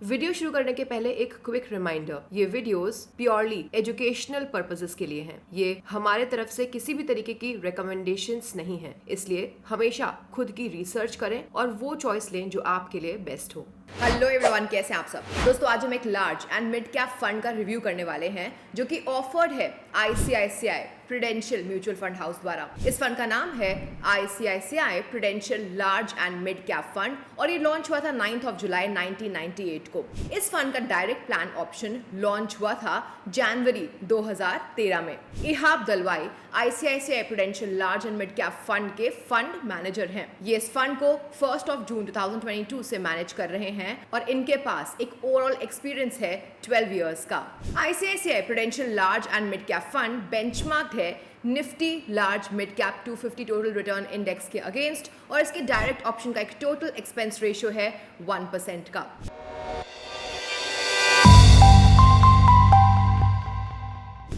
Video शुरू करने के पहले एक क्विक रिमाइंडर, ये वीडियोस प्योरली एजुकेशनल पर्पसेस के लिए हैं। ये हमारे तरफ से किसी भी तरीके की रिकमेंडेशंस नहीं है, इसलिए हमेशा खुद की रिसर्च करें और वो चॉइस लें जो आपके लिए बेस्ट हो। हेलो एवरीवन, कैसे हैं आप सब दोस्तों। आज हम एक large and mid cap fund का रिव्यू करने वाले हैं जो कि ऑफर्ड है ICICI prudential mutual fund house द्वारा। इस फंड का नाम है ICICI prudential large and mid cap fund और ये लॉन्च हुआ था 9 जुलाई 1998 को। इस फंड का डायरेक्ट प्लान ऑप्शन लॉन्च हुआ था जनवरी 2013 में। Ihab Dalwai ICICI prudential large and mid cap fund के फंड मैनेजर हैं। ये इस फंड को 1 जून 2022 से मैनेज कर रहे हैं और इनके पास एक ओवरऑल एक्सपीरियंस है 12 इयर्स का। ICICI prudential large and mid cap fund benchmarked है Nifty large mid cap 250 total return index के अगेंस्ट और इसके डायरेक्ट ऑप्शन का एक टोटल एक्सपेंस रेशियो है 1% का।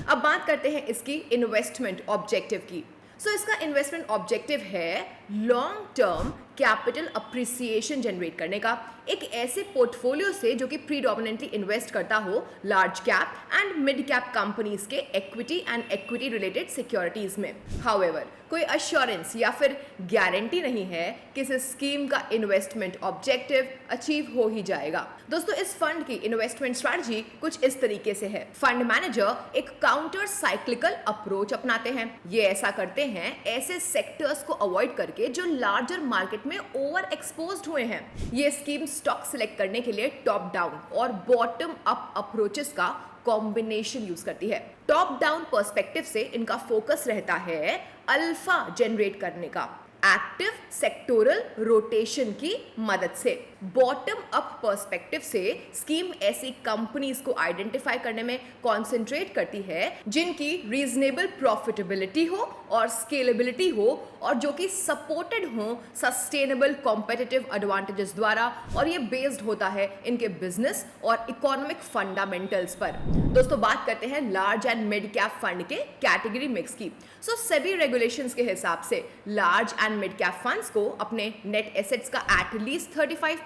अब बात करते हैं इसकी इन्वेस्टमेंट ऑब्जेक्टिव की। इसका इन्वेस्टमेंट ऑब्जेक्टिव है long term capital appreciation generate करने का एक ऐसे पोर्टफोलियो से जो कि प्रीडोमिनेंटली इन्वेस्ट करता हो large cap and mid cap companies के equity and equity related securities में। हाउएवर, कोई अश्योरेंस या फिर गारंटी नहीं है कि इस स्कीम का इन्वेस्टमेंट ऑब्जेक्टिव अचीव हो ही जाएगा। दोस्तों, इस फंड की इन्वेस्टमेंट स्ट्रेटजी कुछ इस तरीके से है। फंड मैनेजर एक काउंटर साइक्लिकल अप्रोच अपनाते हैं। ये ऐसा करते हैं ऐसे सेक्टर्स को अवॉइड करके जो लार्जर मार्केट में ओवर एक्सपोज्ड हुए हैं। ये स्कीम स्टॉक सिलेक्ट करने के लिए टॉप डाउन और बॉटम अप अप्रोचेस का कॉम्बिनेशन यूज करती है। टॉप डाउन पर्सपेक्टिव से इनका फोकस रहता है अल्फा जनरेट करने का एक्टिव सेक्टोरल रोटेशन की मदद से। बॉटम अप पर्सपेक्टिव से स्कीम ऐसी कंपनीज को आइडेंटिफाई करने में कॉन्सेंट्रेट करती है जिनकी रीजनेबल प्रॉफिटेबिलिटी हो और स्केलेबिलिटी हो और जो कि सपोर्टेड हो सस्टेनेबल कॉम्पिटिटिव एडवांटेजेस द्वारा, और ये बेस्ड होता है इनके बिजनेस और इकोनॉमिक फंडामेंटल्स पर। दोस्तों, बात करते हैं large and mid cap fund के कैटेगरी मिक्स की। सेबी रेगुलेशंस के हिसाब से large and mid cap funds को अपने नेट एसेट्स का एटलीस्ट 35%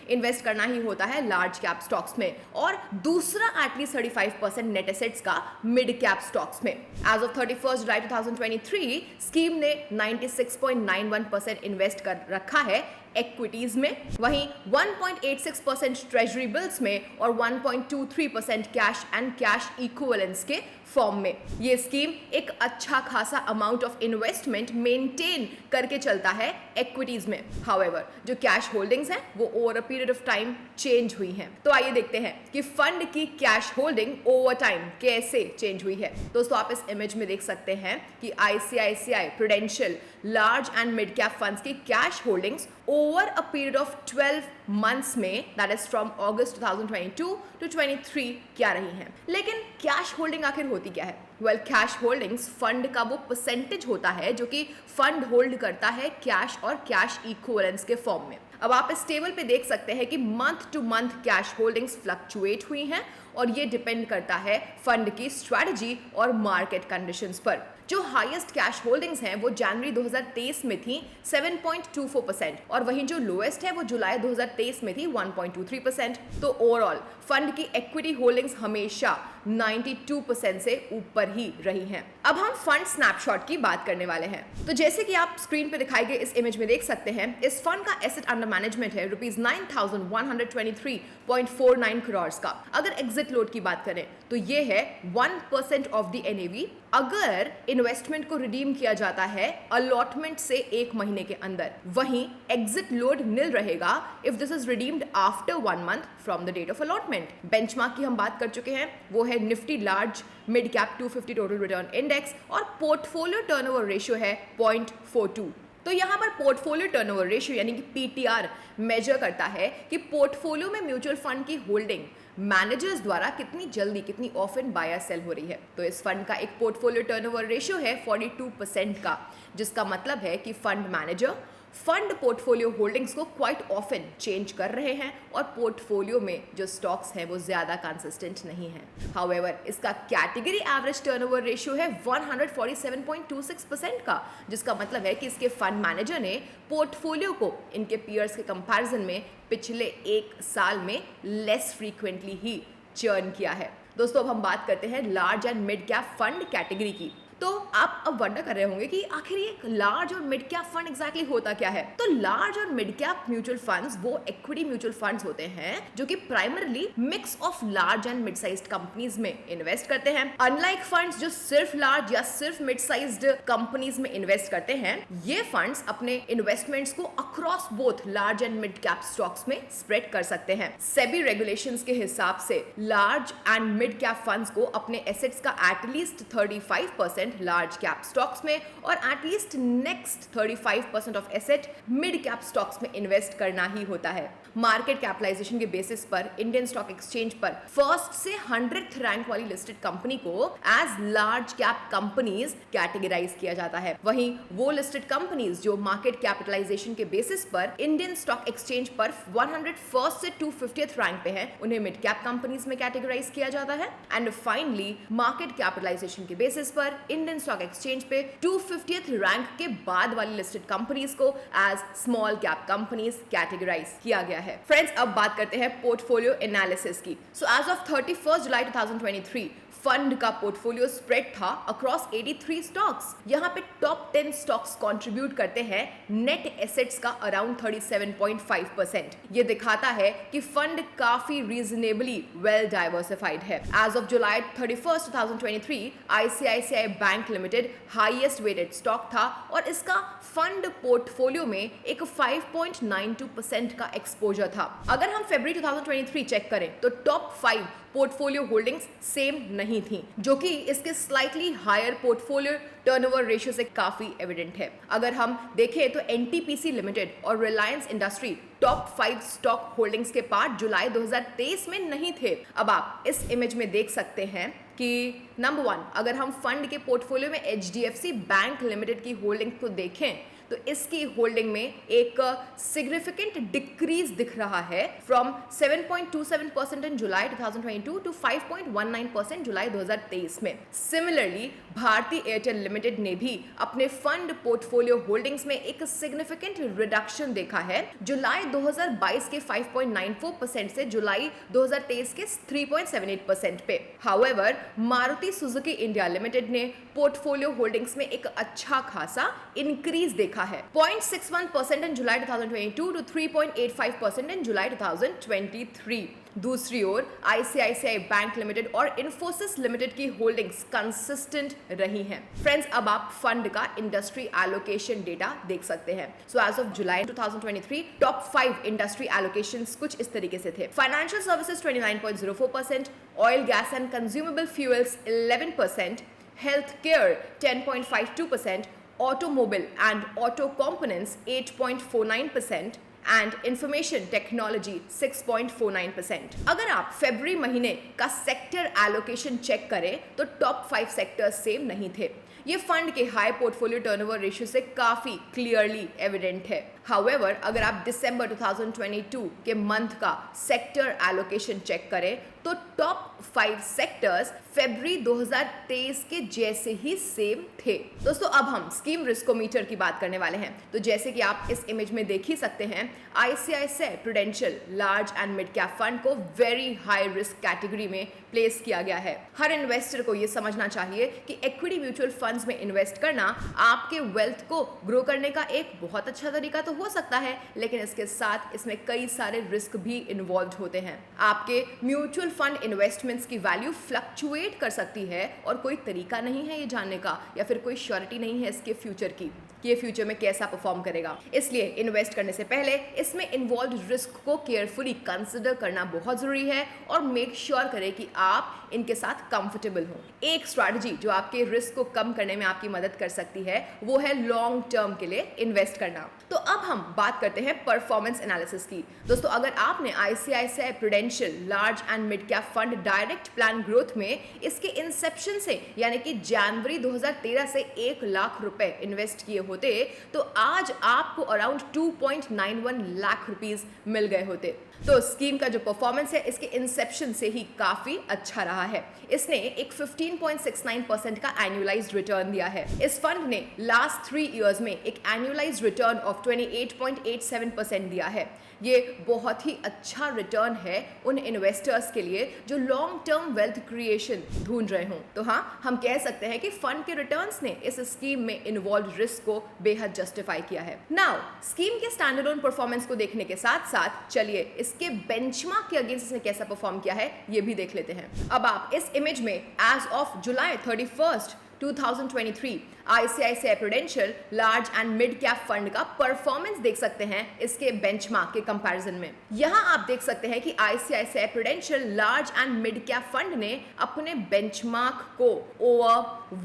इन्वेस्ट करना ही होता है लार्ज कैप स्टॉक्स में और दूसरा एटलीस्ट 35% नेट एसेट्स का मिड कैप स्टॉक्स में। एज ऑफ 31 जुलाई 2023 स्कीम ने 96.91% इन्वेस्ट कर रखा है इक्विटीज में, वहीं 1.86% ट्रेजरी बिल्स में और 1.23% कैश एंड कैश इक्विवेलेंट्स के फॉर्म में। ये स्कीम एक अच्छा खासा अमाउंट ऑफ इन्वेस्टमेंट मेंटेन करके चलता है इक्विटीज में। हाउएवर, जो कैश होल्डिंग्स हैं वो over a period of time change हुई हैं। तो आइए देखते हैं कि फंड की कैश होल्डिंग ओवर टाइम कैसे चेंज हुई है। दोस्तों, आप इस इमेज में देख सकते हैं कि ICICI prudential large and mid cap funds की cash holdings over a period of 12 months में, that is from August 2022 to 23 क्या रही हैं। लेकिन कैश होल्डिंग आखिर होती क्या है? वेल, कैश होल्डिंग्स फंड का वो परसेंटेज होता है जो कि फंड होल्ड करता है कैश और कैश इक्विवेलेंट्स के फॉर्म में। अब आप इस टेबल पे देख सकते हैं कि month two month cash holdings fluctuate हुई हैं और ये डिपेंड करता है फंड की स्ट्रैटेजी और मार्केट कंडीशंस पर। जो हाईएस्ट कैश होल्डिंग्स हैं वो जनवरी 2023 में थी 7.24% और वहीं जो लोएस्ट है वो जुलाई 2023 में थी 1.23%। तो ओवरऑल फंड की इक्विटी होल्डिंग्स हमेशा 92% से ऊपर ही रही हैं। अब हम फंड स्नैपशॉट की बात करने वाले हैं। तो जैसे कि आप स्क्रीन पे दिखाई गए इस इमेज में देख सकते हैं, इस फंड का एसेट अंडर मैनेजमेंट है ₹9,123.49 करोड़ का। अगर एग्जिट लोड की बात करें तो ये है 1% ऑफ द NAV अगर इन्वेस्टमेंट को रिडीम किया जाता है अलॉटमेंट से 1 महीने के अंदर। वहीं एग्जिट लोड नील रहेगा if this is redeemed after 1 month from the date of allotment. Benchmark की हम बात कर चुके हैं, वो है Nifty large mid cap 250 total return index और पोर्टफोलियो टर्नओवर रेशियो है 0.42। तो यहाँ पर पोर्टफोलियो टर्नओवर रेशियो यानी कि PTR मेजर करता है कि पोर्टफोलियो में म्यूचुअल फंड की होल्डिंग मैनेजर्स द्वारा कितनी जल्दी, कितनी ऑफन बाय या सेल हो रही है। तो इस फंड का एक पोर्टफोलियो टर्नओवर रेशियो है 42% का, जिसका मतलब है कि fund manager fund portfolio holdings को क्वाइट ऑफन चेंज कर रहे हैं और पोर्टफोलियो में जो स्टॉक्स हैं वो ज्यादा कंसिस्टेंट नहीं है। हाउएवर इसका कैटेगरी एवरेज टर्नओवर रेशियो है 147.26% का, जिसका मतलब है कि इसके फंड मैनेजर ने पोर्टफोलियो को इनके पीयर्स के कंपैरिजन में पिछले एक साल में लेस फ्रीक्वेंटली ही चर्न किया है। दोस्तों अब हम बात करते हैं large and mid cap fund category की। तो आप अब वंडर कर रहे होंगे कि आखिर ये लार्ज और मिड कैप फंड एग्जैक्टली होता क्या है। तो लार्ज और मिड कैप म्यूचुअल फंड्स वो इक्विटी म्यूचुअल फंड्स होते हैं जो कि primarily mix of large and mid sized companies में इन्वेस्ट करते हैं। अनलाइक फंड्स जो सिर्फ लार्ज या सिर्फ मिड साइज्ड कंपनीज में इन्वेस्ट करते हैं, ये फंड्स अपने इन्वेस्टमेंट्स को across both large and mid cap stocks में स्प्रेड कर सकते हैं। सेबी रेगुलेशंस के हिसाब से large and mid cap funds को अपने एसेट्स का एटलीस्ट 35% लार्ज कैप स्टॉक्स में और at least next 35% of asset mid cap stocks में इन्वेस्ट करना ही होता है। मार्केट कैपिटलाइजेशन के बेसिस पर इंडियन स्टॉक एक्सचेंज पर फर्स्ट से 100th रैंक वाली लिस्टेड कंपनी को as large cap companies categorise किया जाता है। वहीं वो लिस्टेड कंपनीज जो मार्केट कैपिटलाइजेशन के बेसिस पर इंडियन स्टॉक एक्सचेंज पर 101st से 250th रैंक पे हैं, उन्हें मिड कैप कंपनीज में कैटेगराइज किया जाता है। एंड फाइनली मार्केट कैपिटलाइजेशन के बेसिस पर इंडियन स्टॉक एक्सचेंज पे 250th रैंक के बाद वाली लिस्टेड कंपनीज को as small cap companies categorise किया गया है। फ्रेंड्स अब बात करते हैं पोर्टफोलियो एनालिसिस की। सो एज ऑफ 31 जुलाई 2023 फंड का पोर्टफोलियो स्प्रेड था अक्रॉस 83 स्टॉक्स। यहाँ पे टॉप 10 स्टॉक्स कंट्रीब्यूट करते हैं नेट एसेट्स का अराउंड 37.5%। ये दिखाता है कि फंड काफी रीजनेबली वेल डाइवर्सिफाइड है। एज ऑफ जुलाई 31, 2023 ICICI Bank Limited highest weighted stock था और इसका फंड पोर्टफोलियो में एक 5.92% का एक्सपोजर था। अगर हम फरवरी 2023 चेक करें तो टॉप 5 पोर्टफोलियो होल्डिंग्स सेम नहीं थी, जो कि इसके slightly higher portfolio turnover ratio से काफी एविडेंट है। अगर हम देखें तो एनटीपीसी लिमिटेड और Reliance industry top 5 stock holdings के पार्ट जुलाई 2023 में नहीं थे। अब आप इस इमेज में देख सकते हैं कि नंबर 1 अगर हम फंड के पोर्टफोलियो में एचडीएफसी बैंक लिमिटेड की होल्डिंग को देखें तो इसकी होल्डिंग में एक सिग्निफिकेंट डिक्रीज दिख रहा है फ्रॉम 7.27% इन जुलाई 2022 टू 5.19% जुलाई 2023 में। सिमिलरली भारती एयरटेल लिमिटेड ने भी अपने फंड पोर्टफोलियो होल्डिंग्स में एक सिग्निफिकेंट रिडक्शन देखा है जुलाई 2022 के 5.94% से जुलाई 2023 के 3.78% पे। However Maruti Suzuki India limited ने पोर्टफोलियो होल्डिंग्स में एक अच्छा खासा इंक्रीज देखा है 0.61% इन जुलाई 2022 टू 3.85% इन जुलाई 2023। दूसरी ओर आईसीआईसीआई बैंक लिमिटेड और इन्फोसिस लिमिटेड की होल्डिंग्स कंसिस्टेंट रही हैं। फ्रेंड्स अब आप फंड का इंडस्ट्री एलोकेशन डेटा देख सकते हैं। सो एज ऑफ जुलाई 2023 टॉप 5 इंडस्ट्री एलोकेशंस कुछ इस तरीके से थे। Financial services 29.04%, oil gas and consumable fuels 11%, health care 10.52%, automobile and auto components 8.49% and information technology 6.49%। अगर आप फरवरी महीने का सेक्टर एलोकेशन चेक करें तो टॉप 5 सेक्टर्स सेम नहीं थे। ये फंड के हाई पोर्टफोलियो टर्नओवर रेशियो से काफी क्लियरली एविडेंट है। हाउएवर अगर आप दिसंबर 2022 के मंथ का सेक्टर एलोकेशन चेक करें तो टॉप 5 सेक्टर्स फरवरी 2023 के जैसे ही सेम थे। दोस्तों अब हम स्कीम रिस्कोमीटर की बात करने वाले हैं। तो जैसे कि आप इस इमेज में देख ही सकते हैं, ICICI prudential large and mid cap fund को वेरी हाई रिस्क कैटेगरी में प्लेस किया गया है। हर इन्वेस्टर को यह समझना चाहिए कि इक्विटी म्यूचुअल फंड्स में इन्वेस्ट करना आपके वेल्थ को ग्रो करने का एक बहुत अच्छा तरीका तो हो सकता है, लेकिन इसके साथ इसमें कई सारे रिस्क भी इन्वॉल्व होते हैं। आपके म्यूचुअल फंड इन्वेस्टमेंट्स की वैल्यू फ्लक्चुएट कर सकती है और कोई तरीका नहीं है ये जानने का या फिर कोई श्योरिटी नहीं है इसके फ्यूचर की कि ये फ्यूचर में कैसा परफॉर्म करेगा। इसलिए इन्वेस्ट करने से पहले इसमें इन्वॉल्व रिस्क को केयरफुली कंसिडर करना बहुत जरूरी है और मेक श्योर करें कि आप इनके साथ कंफर्टेबल हो। एक स्ट्रैटेजी जो आपके रिस्क को कम करने में आपकी मदद कर सकती है वो है लॉन्ग टर्म के लिए इन्वेस्ट करना। तो अब हम बात करते हैं परफॉर्मेंस एनालिसिस की। दोस्तों अगर आपने ICICI prudential large and mid cap fund direct plan growth में इसके इंसेप्शन से यानी कि जनवरी 2013 से 1 लाख रुपए इन्वेस्ट किए होते तो आज आपको अराउंड 2.91 लाख रुपीस मिल गए होते। तो स्कीम का जो परफॉर्मेंस है इसके इंसेप्शन से ही काफी अच्छा रहा है। इसने एक 15.69% का एनुअलाइज्ड रिटर्न दिया है। इस फंड ने लास्ट 3 इयर्स में एक एनुअलाइज्ड रिटर्न ऑफ 28.87% दिया है। ये बहुत ही अच्छा रिटर्न है उन इन्वेस्टर्स के लिए जो लॉन्ग टर्म वेल्थ क्रिएशन ढूंढ रहे हों। तो हाँ, हम कह सकते हैं कि फंड के रिटर्न्स ने इस स्कीम में इन्वॉल्व रिस्क को बेहद जस्टिफाई किया है। नाउ स्कीम के स्टैंडर्ड ऑन परफॉर्मेंस को देखने के साथ साथ चलिए इसके बेंचमार्क के अगेंस्ट इसने कैसा परफॉर्म किया है ये भी देख लेते हैं। अब आप इस इमेज में एज ऑफ जुलाई 31st 2023 ICICI prudential large and mid cap fund का परफॉर्मेंस देख सकते हैं इसके बेंचमार्क के कंपैरिजन में। यहां आप देख सकते हैं कि ICICI prudential large and mid cap fund ने अपने बेंचमार्क को over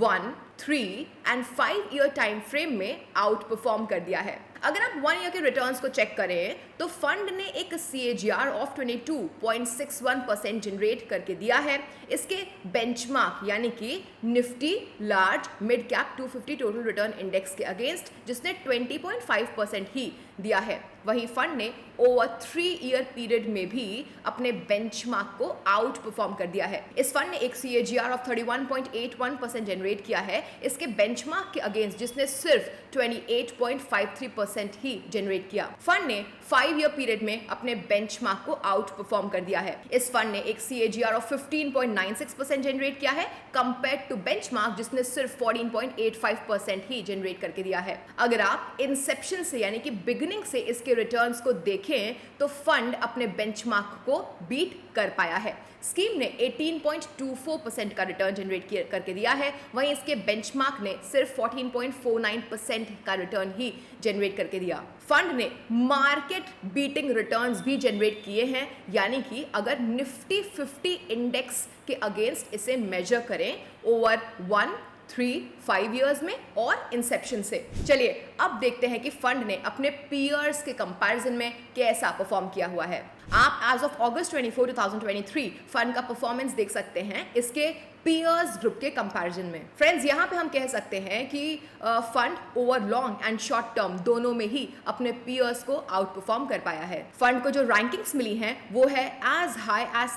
1, 3 and 5 year time frame में आउट परफॉर्म कर दिया है। अगर आप 1 ईयर के रिटर्न्स को चेक करें तो फंड ने एक CAGR ऑफ 22.61% जनरेट करके दिया है इसके बेंचमार्क यानी कि Nifty large mid cap 250 total return index के अगेंस्ट, जिसने 20.5% ही दिया है। वहीं फंड ने ओवर 3 ईयर पीरियड में भी अपने बेंचमार्क को आउट परफॉर्म कर दिया है। इस फंड ने एक CAGR ऑफ 31.81% जनरेट किया है इसके बेंचमार्क के अगेंस्ट, जिसने सिर्फ 28.53% ही जनरेट किया। फंड ने 5 ईयर पीरियड में अपने बेंचमार्क को आउट परफॉर्म कर दिया है। इस फंड ने एक CAGR ऑफ 15.96% जनरेट किया है कंपेयर्ड टू बेंचमार्क, जिसने सिर्फ 14.85% ही जनरेट करके दिया है। अगर आप इंसेप्शन से यानी कि बिगिनिंग से इसके रिटर्न्स को देखें तो फंड अपने बेंचमार्क को बीट कर पाया है। स्कीम ने 18.24% का रिटर्न जनरेट करके दिया है, वहीं इसके बेंचमार्क ने सिर्फ 14.49% का रिटर्न ही जनरेट करके दिया। फंड ने मार्केट बीटिंग रिटर्न्स भी जनरेट किए हैं, यानी कि अगर निफ्टी 50 इंडेक्स के अगेंस्ट इसे मेजर करें ओवर 1, 3, 5 इयर्स में और इंसेप्शन से। चलिए अब देखते हैं कि फंड ने अपने पीयर्स के कंपैरिजन में कैसा परफॉर्म किया हुआ है। आप एज ऑफ अगस्त 24, 2023 फंड का परफॉर्मेंस देख सकते हैं इसके पीयर्स ग्रुप के कंपैरिजन में। फ्रेंड्स, यहाँ पे हम कह सकते हैं कि fund over long and short term दोनों में ही अपने पीयर्स को आउट परफॉर्म कर पाया है। फंड को जो रैंकिंग्स मिली हैं वो है एज हाई एज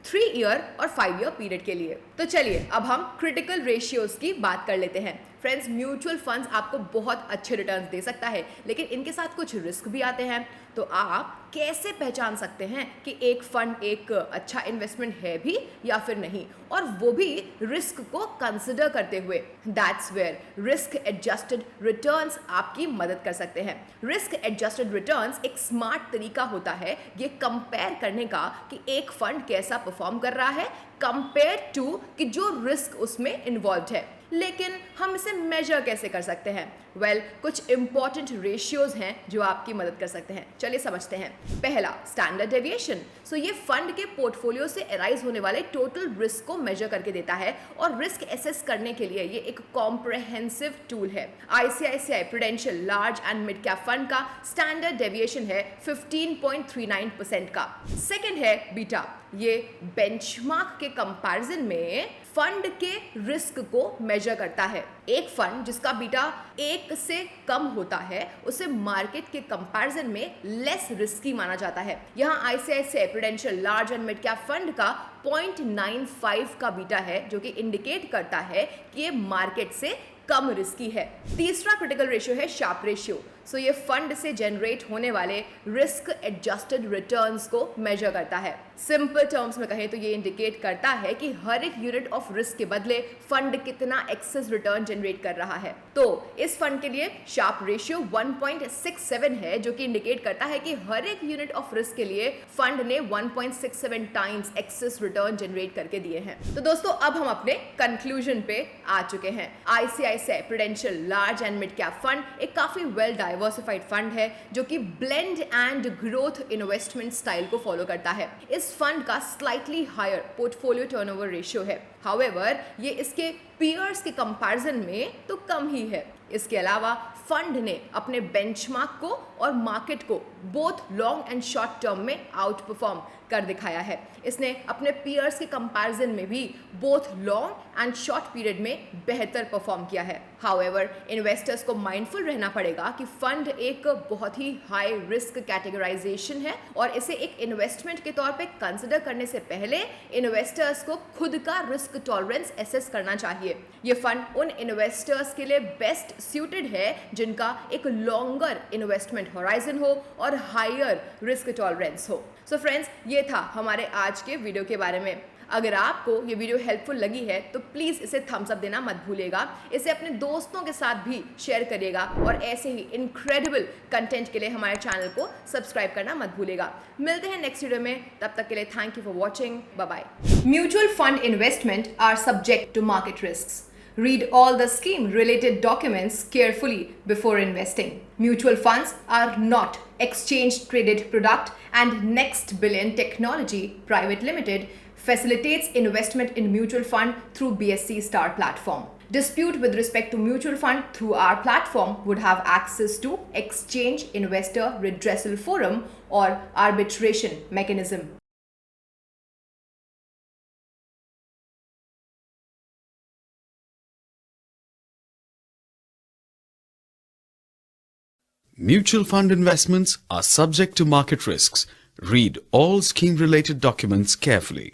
3 ईयर और 5 ईयर पीरियड के लिए। तो चलिए अब हम क्रिटिकल रेशियोज की बात कर लेते हैं। फ्रेंड्स, म्यूचुअल फंड्स आपको बहुत अच्छे रिटर्न्स दे सकता है, लेकिन इनके साथ कुछ रिस्क भी आते हैं। तो आप कैसे पहचान सकते हैं कि एक फंड एक अच्छा इन्वेस्टमेंट है भी या फिर नहीं, और वो भी रिस्क को कंसिडर करते हुए? That's where risk adjusted returns आपकी मदद कर सकते हैं। रिस्क एडजस्टेड रिटर्न्स एक स्मार्ट तरीका होता है ये कंपेयर करने का कि एक फंड कैसा परफॉर्म कर रहा है कंपेयर टू कि जो रिस्क उसमें इन्वॉल्व है। लेकिन हम इसे मेजर कैसे कर सकते हैं? वेल, कुछ इंपॉर्टेंट रेशियोज हैं जो आपकी मदद कर सकते हैं। चलिए समझते हैं। पहला, स्टैंडर्ड डेविएशन। सो ये फंड के पोर्टफोलियो से अराइज होने वाले टोटल रिस्क को मेजर करके देता है और रिस्क एसेस करने के लिए ये एक कॉम्प्रहेंसिव टूल है। ICICI prudential large and mid cap fund का स्टैंडर्ड डेविएशन है 15.39% का। सेकेंड है बीटा। ये बेंचमार्क के कंपैरिजन में फंड के रिस्क को मेजर करता है। एक फंड जिसका बीटा 1 से कम होता है उसे मार्केट के कंपैरिजन में लेस रिस्की माना जाता है। यहाँ ICICI prudential large and mid cap fund का 0.95 का बीटा है, जो कि इंडिकेट करता है कि ये मार्केट से कम रिस्की है। तीसरा क्रिटिकल रेशियो है शार्प रेशियो। सो ये फंड से जनरेट होने वाले रिस्क एडजस्टेड रिटर्न्स को मेजर करता है। सिंपल टर्म्स में कहें तो ये इंडिकेट करता है कि हर एक यूनिट ऑफ रिस्क के बदले फंड कितना एक्सेस रिटर्न जनरेट कर रहा है। तो इस फंड के लिए शार्प रेशियो 1.67 है, जो कि इंडिकेट करता है कि हर एक यूनिट ऑफ रिस्क के लिए फंड ने 1.67 टाइम्स एक्सेस रिटर्न जनरेट करके दिए हैं। तो दोस्तों, अब हम अपने कंक्लूजन पे आ चुके हैं। ICICI prudential large and mid cap fund एक काफी वेल डाइवर्सिफाइड फंड है जो कि blend and growth investment style को फॉलो करता है। इस फंड का slightly higher portfolio turnover ratio है। हाउएवर, ये इसके पीयर्स के कंपैरिजन में तो कम ही है। इसके अलावा फंड ने अपने बेंचमार्क को और मार्केट को both long and short term में आउट परफॉर्म कर दिखाया है। इसने अपने पीयर्स के कंपैरिजन में भी both long and short period में बेहतर परफॉर्म किया है। हाउएवर इन्वेस्टर्स को माइंडफुल रहना पड़ेगा कि फंड एक बहुत ही हाई रिस्क कैटेगराइजेशन है और इसे एक इन्वेस्टमेंट के तौर पे कंसिडर करने से पहले इन्वेस्टर्स को खुद का रिस्क टॉलरेंस एसेस करना चाहिए। ये फंड उन इन्वेस्टर्स के लिए बेस्ट सूटेड है जिनका एक लॉन्गर इन्वेस्टमेंट होराइजन हो और हायर रिस्क टॉलरेंस हो। सो फ्रेंड्स, ये था हमारे आज के वीडियो के बारे में। अगर आपको ये वीडियो हेल्पफुल लगी है तो प्लीज़ इसे थम्स अप देना मत भूलिएगा। इसे अपने दोस्तों के साथ भी शेयर करिएगा और ऐसे ही इनक्रेडिबल कंटेंट के लिए हमारे चैनल को सब्सक्राइब करना मत भूलिएगा। मिलते हैं नेक्स्ट वीडियो में, तब तक के लिए thank you for watching. Bye bye. Mutual fund investment are subject to market risks. Read all the scheme-related documents carefully before investing. Mutual funds are not exchange-traded product, and Next Billion Technology Private Limited facilitates investment in mutual fund through BSC Star platform. Dispute with respect to mutual fund through our platform would have access to Exchange Investor Redressal Forum or arbitration mechanism. Mutual fund investments are subject to market risks. Read all scheme-related documents carefully.